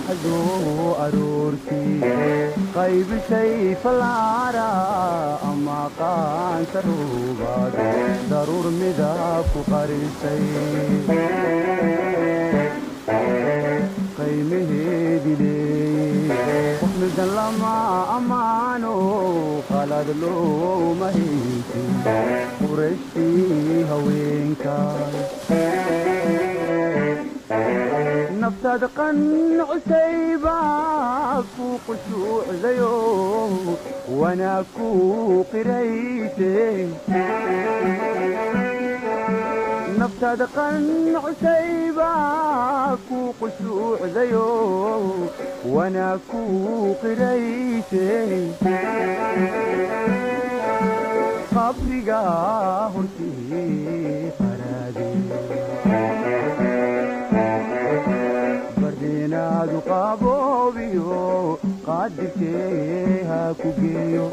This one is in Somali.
qorraxdu aroortii qaybisay falaara ama qaanta ruubaad daruur midab ku qarisay qiimaheedii leeyay qof midan lama ammaano qalad looma haysin qurayshtii haweenkaay naftaad qancusay ku qushuucdayo wanaa ku qiraysay naftaad qancusay ku qushuucdayo wanaa ku qiraysay qabriga hortii qaraadey bardeenaadu qaboobiyo qaadirkee ha ku geeyo